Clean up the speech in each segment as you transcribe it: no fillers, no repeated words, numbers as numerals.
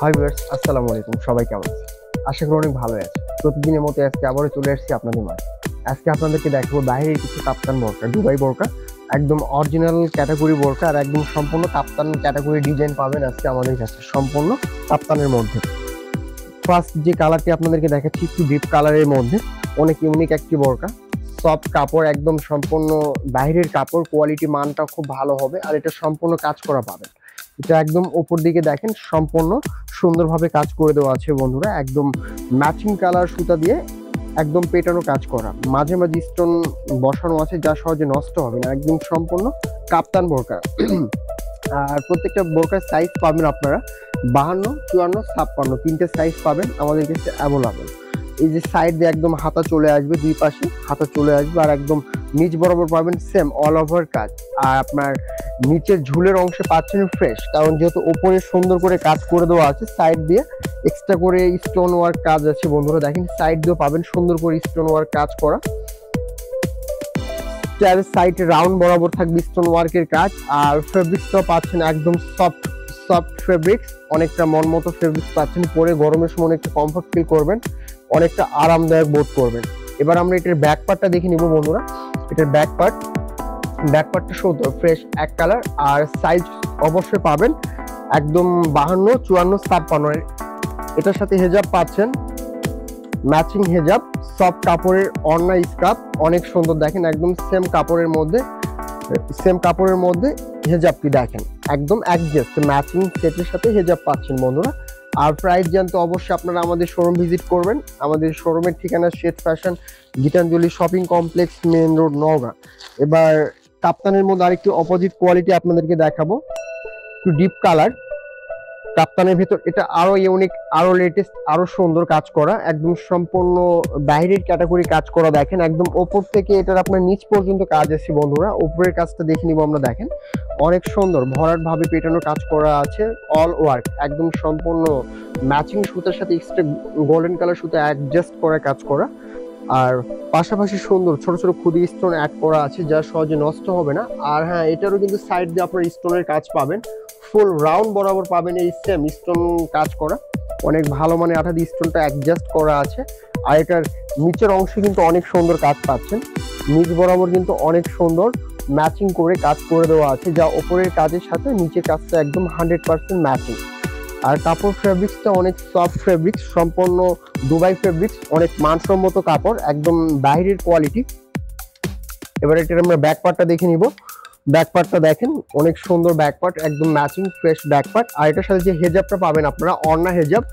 Hi viewers, আসসালামু আলাইকুম। সবাই কেমন আছেন? আশা করি অনেক ভালো আছে। প্রতিদিনের মতো আজকে আবারও চলে আসছি আপনাদের মাঝে। আজকে আপনাদেরকে দেখাবো বাইরের কিছু কাপ্তান বোরকা, দুবাই বোরকা, একদম অরিজিনাল ক্যাটাগরি বোরকা আর একদম সম্পূর্ণ কাপ্তান ক্যাটাগরি ডিজাইন পাবেন আজকে আমাদের কাছে সম্পূর্ণ কাপ্তানের মধ্যে। ফার্স্ট যে কালারটি আপনাদেরকে দেখাচ্ছি একটু ডিপ কালারের মধ্যে, অনেক ইউনিক একটি বোরকা। সফট কাপড়, একদম সম্পূর্ণ বাইরের কাপড়, কোয়ালিটি মানটা খুব ভালো হবে আর এটা সম্পূর্ণ কাজ করা পাবেন। এটা একদম উপর দিকে দেখেন সম্পূর্ণ সুন্দরভাবে কাজ করে দেওয়া আছে বন্ধুরা, একদম ম্যাচিং কালার সুতা দিয়ে একদম পেটানো কাজ করা, মাঝে মাঝে স্টোন বসানো আছে যা সহজে নষ্ট হবে না, একদম সম্পূর্ণ কাপ্তান বোরকা। আর প্রত্যেকটা বোরকার সাইজ পাবেন আপনারা 52, 54, 56 তিনটে সাইজ পাবেন আমাদের কাছে অ্যাভেলেবল। এই যে সাইড দিয়ে একদম হাতা চলে আসবে, দুই পাশে হাতা চলে আসবে আর একদম নিচ বরাবর পাবেন সেম অল ওভার কাজ। আর আপনার নিচের ঝুলের অংশে পাচ্ছেন ফ্রেশ, কারণ যেহেতু উপরে সুন্দর করে কাজ করে দেওয়া আছে, সাইড দিয়ে এক্সট্রা করে স্টোন ওয়ার্ক কাজ আছে বন্ধুরা। দেখেন সাইড দিয়েও পাবেন সুন্দর করে স্টোন ওয়ার্ক কাজ করা, সাইডে রাউন্ড বরাবর থাকবে স্টোন ওয়ার্কের কাজ। আর ফেব্রিক্সটাও পাচ্ছেন একদম সফট সফট ফেব্রিক্স, অনেকটা মন মতো ফেব্রিক্স পাচ্ছেন, পরে গরমের সময় অনেকটা কমফর্ট ফিল করবেন, অনেকটা আরামদায়ক বোধ করবেন। এবার আমরা এটার ব্যাক পার্টটা দেখে নিব বন্ধুরা। এটার ব্যাক পার্টটা সুন্দর ফ্রেশ এক কালার আর সাইজ অবশ্যই পাবেন একদম 52, 54, 56। এটার সাথে হেজাব পাচ্ছেন, ম্যাচিং হেজাব, সফট কাপড়ের ওড়না স্কার্ফ, অনেক সুন্দর। দেখেন একদম সেম কাপড়ের মধ্যে হেজাবটি দেখেন একদম অ্যাডজাস্ট ম্যাচিং সেটের সাথে হেজাব পাচ্ছেন বন্ধুরা। আর প্রাইস জানতে অবশ্যই আপনারা আমাদের শোরুম ভিজিট করবেন। আমাদের শোরুমের ঠিকানা Seth fashion, Gitanjali shopping complex, main road, Naogaon. এবার কাপ্তানের মধ্যে আরেকটু অপোজিট কোয়ালিটি আপনাদেরকে দেখাবো, একটু ডিপ কালার কাপ্তানের ভেতর। এটা আরো ইউনিক, আরো লেটেস্ট, আরো সুন্দর কাজ করা, একদম সম্পূর্ণ বাইরের ক্যাটাগরি কাজ করা। দেখেন একদম ওপর থেকে এটার আপনার নিচ পর্যন্ত কাজ আছে বন্ধুরা। উপরের কাজটা দেখে নিব আমরা। দেখেন অনেক সুন্দর ভরাট ভাবে পেটানো কাজ করা আছে, অল ওয়ার্ক, একদম সম্পূর্ণ ম্যাচিং সুতার সাথে এক্সট্রা গোল্ডেন কালার সুতা অ্যাডজাস্ট করা কাজ করা। আর পাশাপাশি সুন্দর ছোট ছোট খুদি স্টোন অ্যাড করা আছে যা সহজে নষ্ট হবে না। আর হ্যাঁ, এটারও কিন্তু সাইড দিয়ে আপনার স্টোনের কাজ পাবেন, ফুল রাউন্ড বরাবর পাবেন এই সেম স্টোন কাজ করা, অনেক ভালো মানে আঠা দিয়ে স্টোনটা অ্যাডজাস্ট করা আছে। আর এটার নিচের অংশে কিন্তু অনেক সুন্দর কাজ পাচ্ছেন, নিচ বরাবর কিন্তু অনেক সুন্দর ম্যাচিং করে কাজ করে দেওয়া আছে, যা ওপরের কাজের সাথে নিচের কাজটা একদম 100% ম্যাচিং। আর কাপড় ফেব্রিক্সটা অনেক সফট ফেব্রিক্স, সম্পূর্ণ দুবাই ফেব্রিক্স, অনেক মানসম্মত কাপড়, একদম বাইরের কোয়ালিটি। এবার এটার আমরা ব্যাক পার্টটা দেখে নিব। ব্যাক পার্টটা দেখেন অনেক সুন্দর ব্যাক পার্ট, একদম ম্যাচিং ফ্রেশ ব্যাক পার্ট। আর এটার সাথে যে হেজাবটা পাবেন আপনারা, ওড়না হেজাব,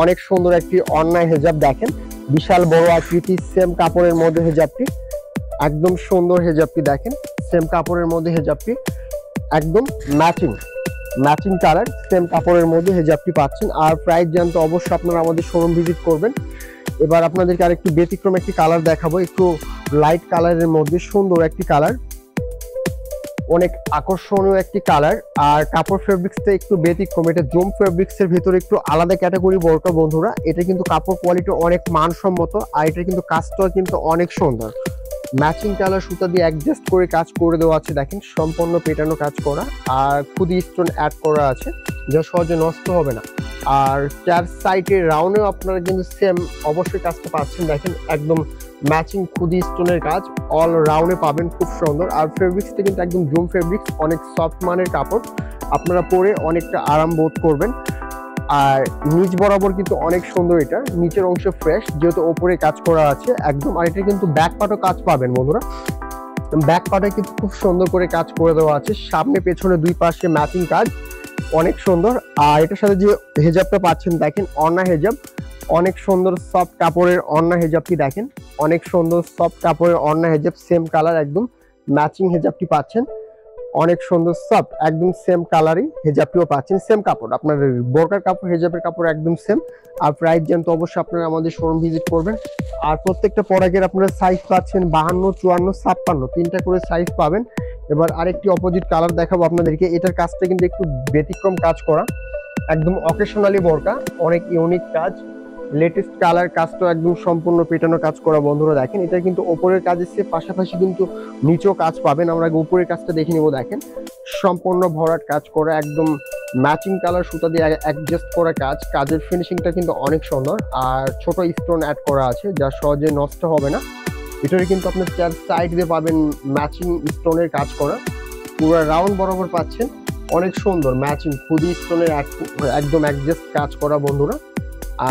অনেক সুন্দর একটি ওড়না হেজাব। দেখেন বিশাল বড় আকৃতি, সেম কাপড়ের মধ্যে হেজাবটি, একদম সুন্দর হেজাবটি। দেখেন সেম কাপড়ের মধ্যে হেজাবটি একদম ম্যাচিং কালার, সেম কাপড়ের মধ্যে হেজাবটি পাচ্ছেন। আর প্রাইস জানতে অবশ্যই আপনারা আমাদের শোরুম ভিজিট করবেন। এবার আপনাদেরকে আরেকটু ব্যতিক্রম একটি কালার দেখাবো, একটু লাইট কালারের মধ্যে সুন্দর একটি কালার, অনেক আকর্ষণীয় একটি কালার। আর কাপড় ফেব্রিক্সটা একটু ব্যতিক্রম, এটা জুম ফেব্রিক্সের ভিতরে একটু আলাদা ক্যাটাগরি বোরকা বন্ধুরা। এটা কিন্তু কাপড় কোয়ালিটি অনেক মানসম্মত আর এটা কিন্তু কাজটাও কিন্তু অনেক সুন্দর, ম্যাচিং কালার সুতা দিয়ে অ্যাডজাস্ট করে কাজ করে দেওয়া আছে। দেখেন সম্পূর্ণ পেটানো কাজ করা আর খুদি স্টোন অ্যাড করা আছে যা সহজে নষ্ট হবে না। আর চার সাইডের রাউন্ডেও আপনারা কিন্তু সেম অবশ্যই কাজটা পাচ্ছেন। দেখেন একদম ম্যাচিং খুদি স্টোনের কাজ অল রাউন্ডে পাবেন, খুব সুন্দর। আর ফেব্রিক্সটা কিন্তু একদম জুম ফেব্রিক্স, অনেক সফট মানের কাপড়, আপনারা পরে অনেকটা আরাম বোধ করবেন। আর নিচ বরাবর কিন্তু অনেক সুন্দর, এটা নিচের অংশ ফ্রেশ যেহেতু ওপরে কাজ করা আছে একদম। আর এটা কিন্তু ব্যাক পার্টও কাজ পাবেন বন্ধুরা, ব্যাক পার্টে কিন্তু খুব সুন্দর করে কাজ করে দেওয়া আছে, সামনে পেছনে দুই পাশে ম্যাচিং কাজ, অনেক সুন্দর। আর এটার সাথে যে হেজাবটা পাচ্ছেন দেখেন ওড়না হেজাব, অনেক সুন্দর সফট কাপড়ের ওড়না হেজাবটি। দেখেন অনেক সুন্দর সফট কাপড়ের ওড়না হেজাব, সেম কালার একদম ম্যাচিং হেজাবটি পাচ্ছেন, অনেক সুন্দর সফট একদম সেম কালারই হেজাবটিও পাচ্ছেন, সেম কাপড়, আপনার বোরকার কাপড় হেজাবের কাপড় একদম সেম। আর প্রাইস জানতে অবশ্যই আপনারা আমাদের শোরুম ভিজিট করবেন। আর প্রত্যেকটা প্রোডাক্টের আপনারা সাইজ পাচ্ছেন 52, 54, 56 তিনটা করে সাইজ পাবেন। এবার আরেকটি অপোজিট কালার দেখাবো আপনাদেরকে। এটার কাজটা কিন্তু একটু ব্যতিক্রম কাজ করা, একদম অকেশনালি বোরকা, অনেক ইউনিক কাজ, লেটেস্ট কালার, কাজটা একদম সম্পূর্ণ পেটানো কাজ করা বন্ধুরা। দেখেন এটা কিন্তু উপরের কাজের চেয়ে পাশাপাশি কিন্তু নিচেও কাজ পাবেন। আমরা উপরের কাজটা দেখে নিব। দেখেন সম্পূর্ণ ভরাট কাজ করা, একদম ম্যাচিং কালার সুতা দিয়ে অ্যাডজাস্ট করা কাজ, কাজের ফিনিশিংটা কিন্তু অনেক সুন্দর। আর ছোট স্টোন অ্যাড করা আছে যা সহজে নষ্ট হবে না। এটারে কিন্তু আপনার চার সাইড দিয়ে পাবেন ম্যাচিং স্টোনের কাজ করা, পুরো রাউন্ড বরাবর পাচ্ছেন। অনেক সুন্দর ম্যাচিং খুদি স্টোনের একদম অ্যাডজাস্ট কাজ করা বন্ধুরা।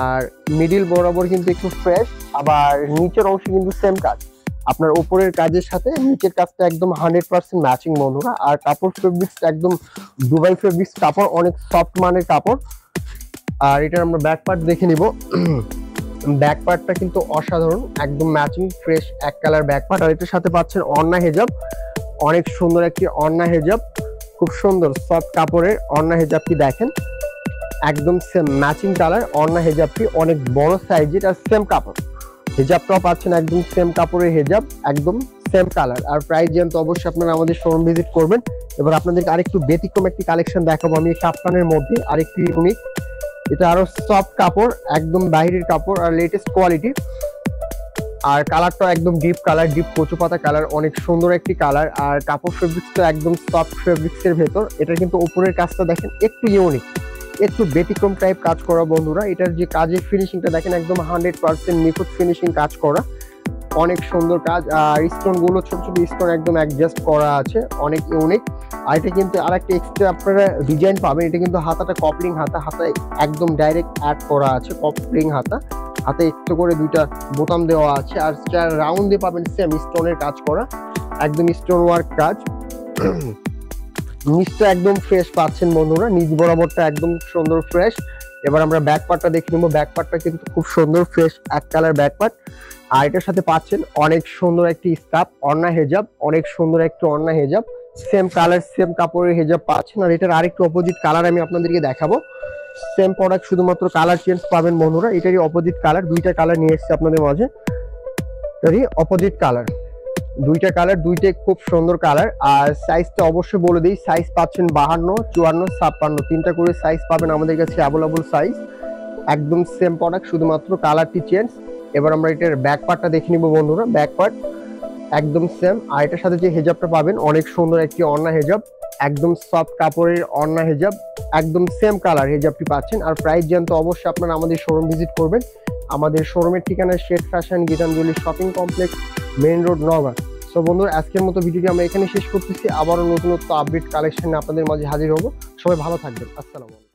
আর মিডিল বরাবর কিন্তু একটু ফ্রেশ, আবার নিচের অংশে কিন্তু সেম কাজ। আপনার উপরের কাজের সাথে নিচের কাজটা একদম 100% ম্যাচিং বন্ধুরা। আর কাপড় ফেব্রিক্স একদম দুবাই ফেব্রিক্স কাপড়, অনেক সফট মানের কাপড়। আর এটার আমরা ব্যাক পার্ট দেখে নিব। ব্যাক পার্টটা কিন্তু অসাধারণ, একদম ম্যাচিং ফ্রেশ এক কালার ব্যাক পার্ট। আর এটার সাথে পাচ্ছেন ওড়না হেজাব, অনেক সুন্দর একটি ওড়না হেজাব, খুব সুন্দর সফট কাপড়ের ওড়না হেজাবটি দেখেন, একদম সেম ম্যাচিং কালার। ওড়না হেজাবটি অনেক বড় সাইজের আর সেম কাপড়। হেজাবটাও পাচ্ছেন একদম সেম কাপড়ের হেজাব, একদম সেম কালার। আর প্রাইস জানতে অবশ্যই আপনারা আমাদের শোরুম ভিজিট করবেন। এবার আপনাদেরকে আরেকটু ব্যতিক্রম একটি কালেকশন দেখাবো আমি কাপ্তানের মধ্যে, আরেকটি ইউনিক। এটা আরো সফট কাপড়, একদম বাইরের কাপড় আর লেটেস্ট কোয়ালিটি। আর কালারটা একদম ডিপ কালার, ডিপ কচু পাতা কালার, অনেক সুন্দর একটি কালার। আর কাপড় ফেব্রিক্সটা একদম সফট ফেব্রিক্সের ভেতর। এটা কিন্তু উপরের কাজটা দেখেন একটু ইউনিক, একটু ব্যতিক্রম টাইপ কাজ করা বন্ধুরা। এটার যে কাজের ফিনিশিংটা দেখেন একদম 100% নিখুঁত ফিনিশিং কাজ করা, অনেক সুন্দর কাজ। আর স্টোন গুলো ছোট ছোট স্টোন একদম অ্যাডজাস্ট করা আছে, অনেক ইউনিক। আর এটা কিন্তু আরেকটা এক্সট্রা আপনারা ডিজাইন পাবেন, এটা কিন্তু হাতাটা কপলিং হাতা, হাতায় একদম ডাইরেক্ট অ্যাড করা আছে কপলিং হাতা, হাতে একটু করে দুইটা বোতাম দেওয়া আছে। আর রাউন্ড দিয়ে পাবেন সেম স্টোনের কাজ করা, একদম স্টোন ওয়ার্ক কাজ। নিচটা একদম ফ্রেশ পাচ্ছেন বন্ধুরা, নিচ বরাবরটা একদম সুন্দর ফ্রেশ। এবার আমরা ব্যাক পার্টটা দেখে নেবো। ব্যাক পার্টটা কিন্তু খুব সুন্দর ফ্রেশ এক কালার ব্যাক পার্ট। আর এটার সাথে পাচ্ছেন অনেক সুন্দর একটি স্কার্ফ ওড়না হেজাব, অনেক সুন্দর একটি ওড়না হেজাব, সেম কালার সেম কাপড়ের হেজাব পাচ্ছেন। আর এটার আরেকটু অপোজিট কালার আমি আপনাদেরকে দেখাবো। সেম প্রোডাক্ট, শুধুমাত্র কালার চেঞ্জ পাবেন বন্ধুরা। এটারই অপোজিট কালার, দুইটা কালার নিয়ে এসেছি আপনাদের মাঝে। এটারই অপোজিট কালার, দুইটা কালার, দুইটাই খুব সুন্দর কালার। আর সাইজটা অবশ্যই বলে দিই, সাইজ পাচ্ছেন 52, 54, 56, তিনটা করে সাইজ পাবেন আমাদের কাছে অ্যাভেলেবল সাইজ। একদম সেম প্রোডাক্ট, শুধুমাত্র কালারটি চেঞ্জ। এবার আমরা এটার ব্যাক পার্টটা দেখে নিব বন্ধুরা। ব্যাক পার্ট একদম সেম। আর এটার সাথে যে হেজাবটা পাবেন অনেক সুন্দর একটি ওড়না হেজাব, একদম সফট কাপড়ের ওড়না হেজাব, একদম সেম কালার হেজাবটি পাচ্ছেন। আর প্রাইস জানতে অবশ্যই আপনারা আমাদের শোরুম ভিজিট করবেন। আমাদের শোরুমের ঠিকানা Sheikh fashion Gitanjali shopping complex, main road, Naogaon. So বন্ধুরা, আজকের মতো ভিডিওটি আমরা এখানে শেষ করতেছি। আবারও নতুনত্ব আপডেট কালেকশন আপনাদের মাঝে হাজির হব। সবাই ভালো থাকবেন। আসসালামু আলাইকুম।